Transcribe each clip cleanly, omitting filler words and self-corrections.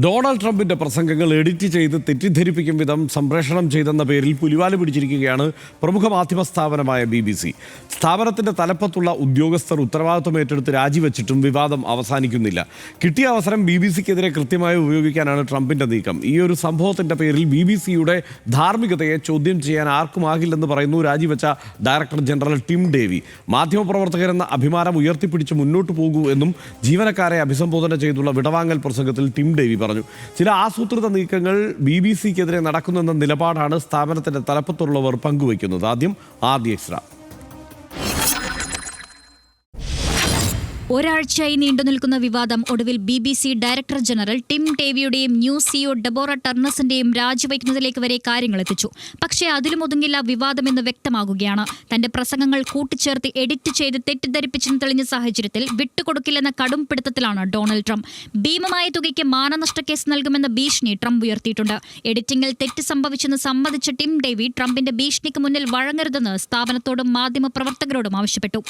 Donald ട്രംപിന്റെ പ്രസംഗങ്ങൾ edit ചെയ്ത് തെറ്റിദ്ധരിപ്പിക്കും വിധം സംപ്രേഷണം ചെയ്തെന്ന പേരിൽ പുലിവാല് പിടിച്ചിരിക്കുകയാണ് പ്രമുഖ മാധ്യമ സ്ഥാപനമായ BBC. സ്ഥാപനത്തിന്റെ തലപ്പത്തുള്ള ഉദ്യോഗസ്ഥർ ഉത്തരവാദിത്വം ഏറ്റെടുത്ത് രാജിവെച്ചിട്ടും വിവാദം അവസാനിക്കുന്നില്ല. കിട്ടിയ അവസരം BBCക്കെതിരെ കൃത്യമായി ഉപയോഗിക്കാനാണ് ട്രംപിന്റെ നീക്കം. ഈ ഒരു സംഭവത്തിന്റെ പേരിൽ BBCയുടെ ധാർമ്മികതയെ ചോദ്യം ചെയ്യാൻ ആർക്കുമാകില്ലെന്ന് പറയുന്നു രാജിവെച്ച ഡയറക്ടർ ജനറൽ ടിം ഡേവി. മാധ്യമപ്രവർത്തകരെന്ന അഭിമാനം ഉയർത്തിപ്പിടിച്ച് മുന്നോട്ട് പോകൂ എന്നും ജീവനക്കാരെ അഭിസംബോധന ചെയ്തുള്ള വിടവാങ്ങൽ പ്രസംഗത്തിൽ ടിം ഡേവി പറഞ്ഞു. ചില ആസൂത്രിത നീക്കങ്ങൾ BBCക്കെതിരെ നടക്കുന്നെന്ന നിലപാടാണ് സ്ഥാപനത്തിന്റെ തലപ്പത്തുള്ളവർ പങ്കുവയ്ക്കുന്നത്. ആദ്യ എക്സ്ട്രാ. ഒരാഴ്ചയായി നീണ്ടുനിൽക്കുന്ന വിവാദം ഒടുവിൽ BBC ഡയറക്ടർ ജനറൽ ടിം ഡേവിയുടെയും ന്യൂസ് CEO ഡെബോറ ടർണസിന്റെയും രാജിവയ്ക്കുന്നതിലേക്ക് വരെ കാര്യങ്ങൾ എത്തിച്ചു. പക്ഷേ അതിലും ഒതുങ്ങില്ല വിവാദമെന്ന് വ്യക്തമാകുകയാണ്. തന്റെ പ്രസംഗങ്ങൾ കൂട്ടിച്ചേർത്ത് എഡിറ്റ് ചെയ്ത് തെറ്റിദ്ധരിപ്പിച്ചെന്ന് തെളിഞ്ഞ സാഹചര്യത്തിൽ വിട്ടുകൊടുക്കില്ലെന്ന കടും പിടുത്തത്തിലാണ് ഡൊണാൾഡ് ട്രംപ്. ഭീമമായ തുകയ്ക്ക് മാനനഷ്ട കേസ് നൽകുമെന്ന ഭീഷണി ട്രംപ് ഉയർത്തിയിട്ടുണ്ട്. എഡിറ്റിംഗിൽ തെറ്റ് സംഭവിച്ചെന്ന് സമ്മതിച്ച ടിം ഡേവി ട്രംപിന്റെ ഭീഷണിക്ക് മുന്നിൽ വഴങ്ങരുതെന്ന് സ്ഥാപനത്തോടും മാധ്യമപ്രവർത്തകരോടും ആവശ്യപ്പെട്ടു.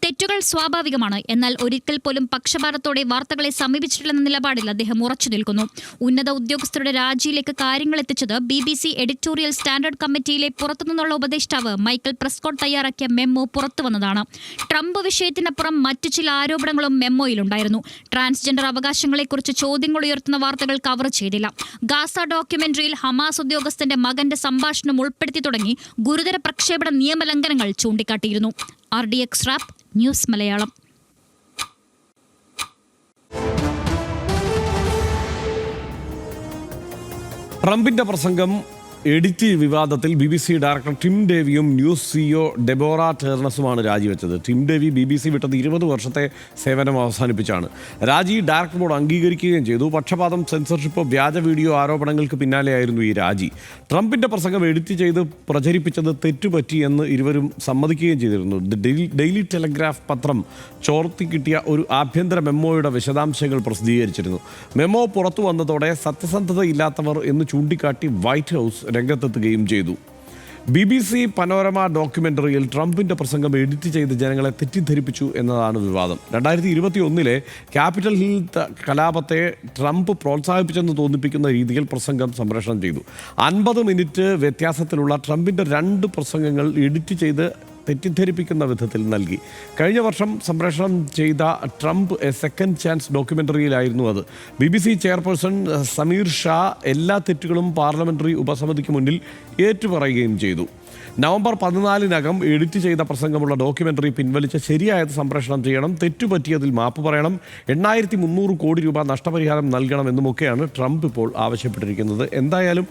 തെറ്റുകൾ സ്വാഭാവികമാണ്, എന്നാൽ ഒരിക്കൽ പോലും പക്ഷപാതത്തോടെ വാർത്തകളെ സമീപിച്ചിട്ടില്ലെന്ന നിലപാടിൽ അദ്ദേഹം ഉറച്ചു നിൽക്കുന്നു. ഉന്നത ഉദ്യോഗസ്ഥരുടെ രാജിയിലേക്ക് കാര്യങ്ങൾ എത്തിച്ചത് BBC എഡിറ്റോറിയൽ സ്റ്റാൻഡേർഡ് കമ്മിറ്റിയിലെ പുറത്തുനിന്നുള്ള ഉപദേഷ്ടാവ് മൈക്കൽ പ്രെസ്കോട്ട് തയ്യാറാക്കിയ മെമ്മോ പുറത്തുവന്നതാണ്. ട്രംപ് വിഷയത്തിനപ്പുറം മറ്റു ചില ആരോപണങ്ങളും മെമ്മോയിലുണ്ടായിരുന്നു. ട്രാൻസ്ജെൻഡർ അവകാശങ്ങളെക്കുറിച്ച് ചോദ്യങ്ങൾ ഉയർത്തുന്ന വാർത്തകൾ കവർ ചെയ്തില്ല. ഗാസ ഡോക്യുമെന്ററിയിൽ ഹമാസ് ഉദ്യോഗസ്ഥന്റെ മകന്റെ സംഭാഷണം ഉൾപ്പെടുത്തി തുടങ്ങി ഗുരുതര പ്രക്ഷേപണ നിയമലംഘനങ്ങൾ ചൂണ്ടിക്കാട്ടിയിരുന്നു. RDX rap news Malayalam. ട്രംപിന്റെ പ്രസംഗം എഡിറ്റ് വിവാദത്തിൽ BBC ഡയറക്ടർ ടിം ഡേവിയും ന്യൂസ് CEO ഡെബോറ ടേർണസുമാണ് രാജിവെച്ചത്. ടിം ഡേവി BBC വിട്ടത് 20 വർഷത്തെ സേവനം അവസാനിപ്പിച്ചാണ്. രാജി ഡയറക്ടർ ബോർഡ് അംഗീകരിക്കുകയും ചെയ്തു. പക്ഷപാതം, സെൻസർഷിപ്പ്, വ്യാജ വീഡിയോ ആരോപണങ്ങൾക്ക് പിന്നാലെയായിരുന്നു ഈ രാജി. ട്രംപിന്റെ പ്രസംഗം എഡിറ്റ് ചെയ്ത് പ്രചരിപ്പിച്ചത് തെറ്റുപറ്റിയെന്ന് ഇരുവരും സമ്മതിക്കുകയും ചെയ്തിരുന്നു. ഡെയിലി ടെലഗ്രാഫ് പത്രം ചോർത്തി കിട്ടിയ ഒരു ആഭ്യന്തര മെമ്മോയുടെ വിശദാംശങ്ങൾ പ്രസിദ്ധീകരിച്ചിരുന്നു. മെമ്മോ പുറത്തു വന്നതോടെ സത്യസന്ധതയില്ലാത്തവർ എന്ന് ചൂണ്ടിക്കാട്ടി വൈറ്റ് ഹൗസ് രംഗത്തെത്തുകയും ചെയ്തു. BBC പനോരമ ഡോക്യുമെന്ററിയിൽ ട്രംപിന്റെ പ്രസംഗം എഡിറ്റ് ചെയ്ത് ജനങ്ങളെ തെറ്റിദ്ധരിപ്പിച്ചു എന്നതാണ് വിവാദം. 2021 ക്യാപിറ്റൽ ഹിൽ കലാപത്തെ ട്രംപ് പ്രോത്സാഹിപ്പിച്ചെന്ന് തോന്നിപ്പിക്കുന്ന രീതിയിൽ പ്രസംഗം സംപ്രേഷണം ചെയ്തു. 50 മിനിറ്റ് വ്യത്യാസത്തിലുള്ള ട്രംപിന്റെ 2 പ്രസംഗങ്ങൾ എഡിറ്റ് ചെയ്ത് തെറ്റിദ്ധരിപ്പിക്കുന്ന വിധത്തിൽ നൽകി. കഴിഞ്ഞ വർഷം സംപ്രേഷണം ചെയ്ത ട്രംപ് എ സെക്കൻഡ് ചാൻസ് ഡോക്യുമെൻ്ററിയിലായിരുന്നു അത്. BBC ചെയർപേഴ്സൺ സമീർ ഷാ എല്ലാ തെറ്റുകളും പാർലമെൻ്ററി ഉപസമിതിക്ക് മുന്നിൽ ഏറ്റുപറയുകയും ചെയ്തു. നവംബർ 14 എഡിറ്റ് ചെയ്ത പ്രസംഗമുള്ള ഡോക്യുമെൻ്ററി പിൻവലിച്ച് ശരിയായത് സംപ്രേഷണം ചെയ്യണം, തെറ്റുപറ്റിയതിൽ മാപ്പ് പറയണം, 8300 കോടി രൂപ നഷ്ടപരിഹാരം നൽകണമെന്നുമൊക്കെയാണ് ട്രംപ് ഇപ്പോൾ ആവശ്യപ്പെട്ടിരിക്കുന്നത്. എന്തായാലും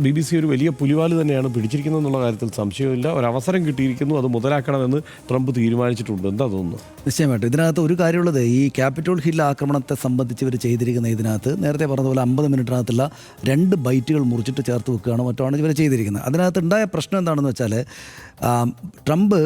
BBC ഒരു വലിയ പുലിവാല് തന്നെയാണ് പിടിച്ചിരിക്കുന്നത് എന്നുള്ള കാര്യത്തിൽ സംശയമില്ല. ഒരവസരം കിട്ടിയിരിക്കുന്നു, അത് മുതലാക്കണമെന്ന് ട്രംപ് തീരുമാനിച്ചിട്ടുണ്ട്. എന്താ തോന്നുന്നു? നിശ്ചയമായിട്ടും ഇതിനകത്ത് ഒരു കാര്യമുള്ളത്, ഈ ക്യാപിറ്റോൾ ഹിൽ ആക്രമണത്തെ സംബന്ധിച്ച് ഇവർ ചെയ്തിരിക്കുന്ന ഇതിനകത്ത് നേരത്തെ പറഞ്ഞതുപോലെ 50 മിനിറ്റിനകത്തുള്ള 2 ബൈറ്റുകൾ മുറിച്ചിട്ട് ചേർത്ത് വെക്കുകയാണ് മറ്റാണ് ഇവർ ചെയ്തിരിക്കുന്നത്. അതിനകത്ത് ഉണ്ടായ പ്രശ്നം എന്താണെന്ന് വെച്ചാൽ ട്രംപ്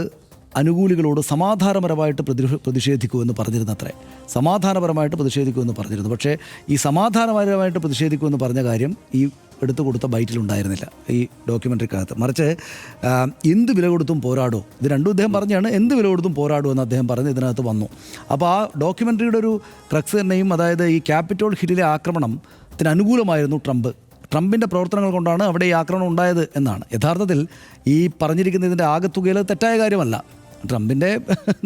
അനുകൂലികളോട് സമാധാനപരമായിട്ട് പ്രതിഷേധിക്കുമെന്ന് പറഞ്ഞിരുന്നത്രേ. സമാധാനപരമായിട്ട് പ്രതിഷേധിക്കുമെന്ന് പറഞ്ഞിരുന്നു. പക്ഷേ ഈ സമാധാനപരമായിട്ട് പ്രതിഷേധിക്കുമെന്ന് പറഞ്ഞ കാര്യം ഈ എടുത്തു കൊടുത്ത ബൈറ്റിലുണ്ടായിരുന്നില്ല ഈ ഡോക്യുമെൻ്ററിക്കകത്ത്. മറിച്ച് എന്ത് വില കൊടുത്തും പോരാടോ, ഇത് രണ്ടും ഇദ്ദേഹം പറഞ്ഞാണ്, എന്ത് വില കൊടുത്തും പോരാടോ എന്ന് അദ്ദേഹം പറഞ്ഞ് ഇതിനകത്ത് വന്നു. അപ്പോൾ ആ ഡോക്യുമെൻ്ററിയുടെ ഒരു ക്രക്സ് തന്നെയും, അതായത് ഈ ക്യാപിറ്റോൾ ഹില്ലിലെ ആക്രമണത്തിന് അനുകൂലമായിരുന്നു ട്രംപിൻ്റെ പ്രവർത്തനങ്ങൾ കൊണ്ടാണ് അവിടെ ഈ ആക്രമണം ഉണ്ടായത് എന്നാണ്. യഥാർത്ഥത്തിൽ ഈ പറഞ്ഞിരിക്കുന്നതിൻ്റെ ആകെത്തുകയിൽ തെറ്റായ കാര്യമല്ല. ട്രംപിൻ്റെ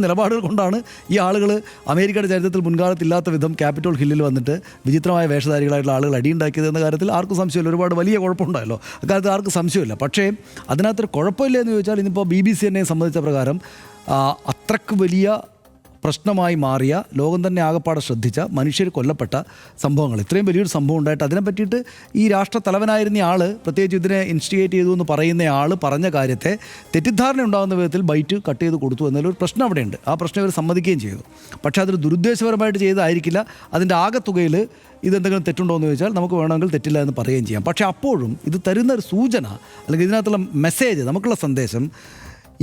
നിലപാടുകൾ കൊണ്ടാണ് ഈ ആളുകൾ അമേരിക്കയുടെ ചരിത്രത്തിൽ മുൻകാലത്തില്ലാത്ത വിധം ക്യാപിറ്റോൾ ഹില്ലിൽ വന്നിട്ട് വിചിത്രമായ വേഷധാരികളായിട്ടുള്ള ആളുകൾ അടിയുണ്ടാക്കിയത് എന്ന കാര്യത്തിൽ ആർക്കും സംശയമില്ല. ഒരുപാട് വലിയ കുഴപ്പമുണ്ടായല്ലോ, അക്കാര്യത്തിൽ ആർക്കും സംശയമില്ല. പക്ഷേ അതിനകത്തൊരു കുഴപ്പമില്ല എന്ന് ചോദിച്ചാൽ ഇന്നിപ്പോൾ BBC എന്നെ സംബന്ധിച്ച പ്രകാരം അത്രക്ക് വലിയ പ്രശ്നമായി മാറിയ, ലോകം തന്നെ ആകപ്പാടെ ശ്രദ്ധിച്ച, മനുഷ്യർ കൊല്ലപ്പെട്ട സംഭവങ്ങൾ, ഇത്രയും വലിയൊരു സംഭവം ഉണ്ടായിട്ട് അതിനെ പറ്റിയിട്ട് ഈ രാഷ്ട്രത്തലവനായിരുന്ന ആൾ, പ്രത്യേകിച്ച് ഇതിനെ ഇൻസ്റ്റിഗേറ്റ് ചെയ്തു എന്ന് പറയുന്ന ആൾ പറഞ്ഞ കാര്യത്തെ തെറ്റിദ്ധാരണ ഉണ്ടാകുന്ന വിധത്തിൽ ബൈറ്റ് കട്ട് ചെയ്ത് കൊടുത്തു എന്നൊരു പ്രശ്നം അവിടെയുണ്ട്. ആ പ്രശ്നം ഇവർ സമ്മതിക്കുകയും ചെയ്തു. പക്ഷേ അതൊരു ദുരുദ്ദേശപരമായിട്ട് ചെയ്തതായിരിക്കില്ല. അതിൻ്റെ ആകെത്തുകയിൽ ഇതെന്തെങ്കിലും തെറ്റുണ്ടോ എന്ന് ചോദിച്ചാൽ നമുക്ക് വേണമെങ്കിൽ തെറ്റില്ല എന്ന് പറയുകയും ചെയ്യാം. പക്ഷേ അപ്പോഴും ഇത് തരുന്ന ഒരു സൂചന, അല്ലെങ്കിൽ ഇതിനകത്തുള്ള മെസ്സേജ്, നമുക്കുള്ള സന്ദേശം,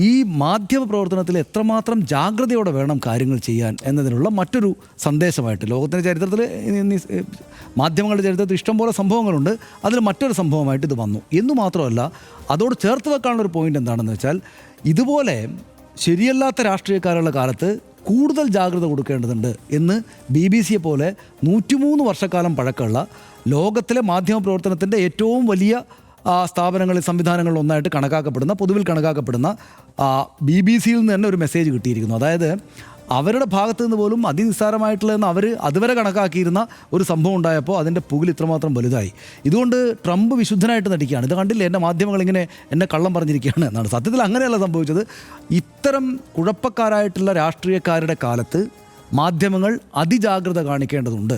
ഈ മാധ്യമ പ്രവർത്തനത്തിൽ എത്രമാത്രം ജാഗ്രതയോടെ വേണം കാര്യങ്ങൾ ചെയ്യാൻ എന്നതിനുള്ള മറ്റൊരു സന്ദേശമായിട്ട് ലോകത്തിൻ്റെ ചരിത്രത്തിൽ, മാധ്യമങ്ങളുടെ ചരിത്രത്തിൽ ഇഷ്ടംപോലെ സംഭവങ്ങളുണ്ട്, അതിൽ മറ്റൊരു സംഭവമായിട്ട് ഇത് വന്നു എന്ന് മാത്രമല്ല, അതോട് ചേർത്ത് വെക്കാനുള്ളൊരു പോയിൻ്റ് എന്താണെന്ന് വെച്ചാൽ, ഇതുപോലെ ശരിയല്ലാത്ത രാഷ്ട്രീയക്കാരുള്ള കാലത്ത് കൂടുതൽ ജാഗ്രത കൊടുക്കേണ്ടതുണ്ട് എന്ന് BBC പോലെ 103 വർഷക്കാലം പഴക്കമുള്ള ലോകത്തിലെ മാധ്യമ പ്രവർത്തനത്തിൻ്റെ ഏറ്റവും വലിയ സ്ഥാപനങ്ങളിൽ സംവിധാനങ്ങളിൽ ഒന്നായിട്ട് പൊതുവിൽ കണക്കാക്കപ്പെടുന്ന BBC-യിൽ നിന്ന് തന്നെ ഒരു മെസ്സേജ് കിട്ടിയിരിക്കുന്നു. അതായത് അവരുടെ ഭാഗത്തു നിന്ന് പോലും അതിനിസ്സാരമായിട്ടുള്ളതെന്ന് അവർ അതുവരെ കണക്കാക്കിയിരുന്ന ഒരു സംഭവം ഉണ്ടായപ്പോൾ അതിൻ്റെ പുകിൽ ഇത്രമാത്രം വലുതായി. ഇതുകൊണ്ട് ട്രംപ് വിശുദ്ധനായിട്ട് നടിക്കുകയാണ്. ഇത് കണ്ടില്ലേ, എൻ്റെ മാധ്യമങ്ങൾ ഇങ്ങനെ എന്നെ കള്ളം പറഞ്ഞിരിക്കുകയാണ് എന്നാണ്. സത്യത്തിൽ അങ്ങനെയല്ല സംഭവിച്ചത്. ഇത്തരം കുഴപ്പക്കാരായിട്ടുള്ള രാഷ്ട്രീയക്കാരുടെ കാലത്ത് മാധ്യമങ്ങൾ അതിജാഗ്രത കാണിക്കേണ്ടതുണ്ട്.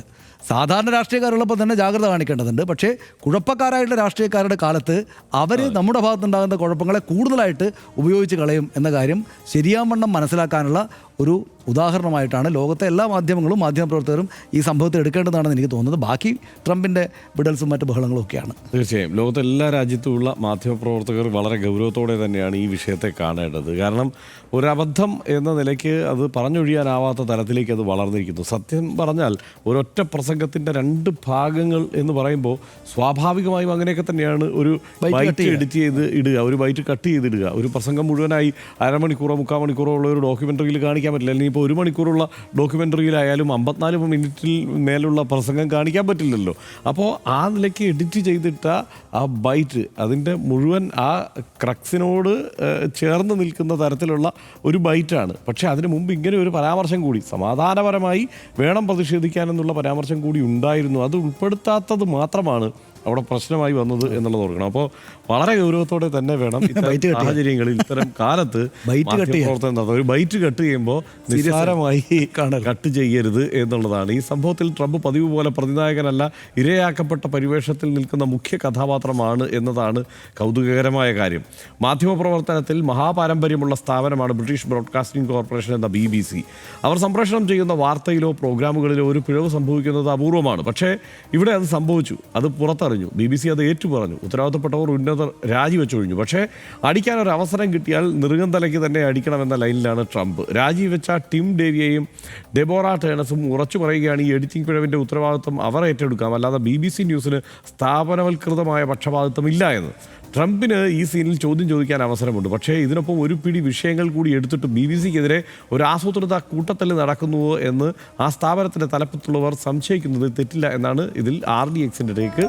സാധാരണ രാഷ്ട്രീയക്കാരുള്ളപ്പോൾ തന്നെ ജാഗ്രത കാണിക്കേണ്ടതുണ്ട്. പക്ഷേ കുഴപ്പക്കാരായിട്ടുള്ള രാഷ്ട്രീയക്കാരുടെ കാലത്ത് അവർ നമ്മുടെ ഭാഗത്തുണ്ടാകുന്ന കുഴപ്പങ്ങളെ കൂടുതലായിട്ട് ഉപയോഗിച്ച് കളയും എന്ന കാര്യം ശരിയാവണ്ണം മനസ്സിലാക്കാനുള്ള ഒരു ഉദാഹരണമായിട്ടാണ് ലോകത്തെ എല്ലാ മാധ്യമങ്ങളും മാധ്യമപ്രവർത്തകരും ഈ സംഭവത്തെ എടുക്കേണ്ടതാണെന്ന് എനിക്ക് തോന്നുന്നത്. ബാക്കി ട്രംപിൻ്റെ ബിഡൽസും മറ്റ് ബഹളങ്ങളും ഒക്കെയാണ്. തീർച്ചയായും ലോകത്തെ എല്ലാ രാജ്യത്തുമുള്ള മാധ്യമപ്രവർത്തകർ വളരെ ഗൗരവത്തോടെ തന്നെയാണ് ഈ വിഷയത്തെ കാണേണ്ടത്. കാരണം ഒരബദ്ധം എന്ന നിലയ്ക്ക് അത് പറഞ്ഞൊഴിയാനാവാത്ത തരത്തിലേക്ക് അത് വളർന്നിരിക്കുന്നു. സത്യം പറഞ്ഞാൽ ഒരൊറ്റ പ്രസംഗത്തിൻ്റെ 2 ഭാഗങ്ങൾ എന്ന് പറയുമ്പോൾ സ്വാഭാവികമായും അങ്ങനെയൊക്കെ തന്നെയാണ്. ഒരു ബൈറ്റ് എഡിറ്റ് ചെയ്ത് ഇടുക, ഒരു ബൈറ്റ് കട്ട് ചെയ്തിടുക. ഒരു പ്രസംഗം മുഴുവനായി അരമണിക്കൂറോ 3/4 മണിക്കൂറോ ഉള്ള ഒരു ഡോക്യുമെൻ്ററിയിൽ കാണിക്കാൻ പറ്റില്ല. അല്ലെങ്കിൽ ഇപ്പോൾ 1 മണിക്കൂറുള്ള ഡോക്യുമെൻ്ററിയിലായാലും 54 മിനിറ്റിൽ മേലുള്ള പ്രസംഗം കാണിക്കാൻ പറ്റില്ലല്ലോ. അപ്പോൾ ആ നിലയ്ക്ക് എഡിറ്റ് ചെയ്തിട്ട ആ ബൈറ്റ് അതിൻ്റെ മുഴുവൻ ആ ക്രക്സിനോട് ചേർന്ന് നിൽക്കുന്ന തരത്തിലുള്ള ഒരു ബൈറ്റാണ്. പക്ഷേ അതിന് മുമ്പ് ഇങ്ങനെ ഒരു പരാമർശം കൂടി, സമാധാനപരമായി വേണം പ്രതിഷേധിക്കാനെന്നുള്ള പരാമർശം കൂടി ഉണ്ടായിരുന്നു. അത് ഉൾപ്പെടുത്താത്തത് മാത്രമാണ് അവിടെ പ്രശ്നമായി വന്നത് എന്നുള്ളത് ഓർക്കണം. അപ്പോൾ വളരെ ഗൗരവത്തോടെ തന്നെ വേണം ഇത്തരം സാഹചര്യങ്ങളിൽ, ഇത്തരം കാലത്ത് പ്രവർത്തനം നടത്തുന്നത്. ഒരു ബൈറ്റ് കട്ട് ചെയ്യുമ്പോൾ നിസ്സാരമായി കട്ട് ചെയ്യരുത് എന്നുള്ളതാണ്. ഈ സംഭവത്തിൽ ട്രംപ് പതിവ് പോലെ പ്രതിനായകനല്ല, ഇരയാക്കപ്പെട്ട പരിവേഷത്തിൽ നിൽക്കുന്ന മുഖ്യ കഥാപാത്രമാണ് എന്നതാണ് കൗതുകകരമായ കാര്യം. മാധ്യമപ്രവർത്തനത്തിൽ മഹാപാരമ്പര്യമുള്ള സ്ഥാപനമാണ് ബ്രിട്ടീഷ് ബ്രോഡ്കാസ്റ്റിംഗ് കോർപ്പറേഷൻ എന്ന BBC. അവർ സംപ്രേഷണം ചെയ്യുന്ന വാർത്തയിലോ പ്രോഗ്രാമുകളിലോ ഒരു പിഴവ് സംഭവിക്കുന്നത് അപൂർവമാണ്. പക്ഷേ ഇവിടെ അത് സംഭവിച്ചു, അത് പുറത്തറിഞ്ഞു. BBC അത് ഏറ്റുപറഞ്ഞു. ഉത്തരവാദിത്തപ്പെട്ടവർ ഉന്നതർ രാജിവെച്ചൊഴിഞ്ഞു. പക്ഷേ അടിക്കാനൊരു അവസരം കിട്ടിയാൽ നെറുകന്തലയ്ക്ക് തന്നെ അടിക്കണമെന്ന ലൈനിലാണ് ട്രംപ്. രാജിവെച്ച ടിം ഡേവിയെയും ഡെബോറ ടേണസും ഉറച്ചു പറയുകയാണ് ഈ എഡിറ്റിംഗ് പിഴവിൻ്റെ ഉത്തരവാദിത്വം അവർ ഏറ്റെടുക്കാം, അല്ലാതെ BBC ന്യൂസിന് സ്ഥാപനവൽകൃതമായ പക്ഷപാതിത്വം ഇല്ല എന്ന്. ട്രംപിന് ഈ സീനിൽ ചോദ്യം ചോദിക്കാൻ അവസരമുണ്ട്. പക്ഷേ ഇതിനൊപ്പം ഒരു പിടി വിഷയങ്ങൾ കൂടി എടുത്തിട്ട് BBC-ക്കെതിരെ ഒരു ആസൂത്രിത കൂട്ടത്തല്ല് നടക്കുന്നുവോ എന്ന് ആ സ്ഥാപനത്തിൻ്റെ തലപ്പത്തുള്ളവർ സംശയിക്കുന്നത് തെറ്റില്ല എന്നാണ് ഇതിൽ RDX-ൻ്റെ ടേക്ക്.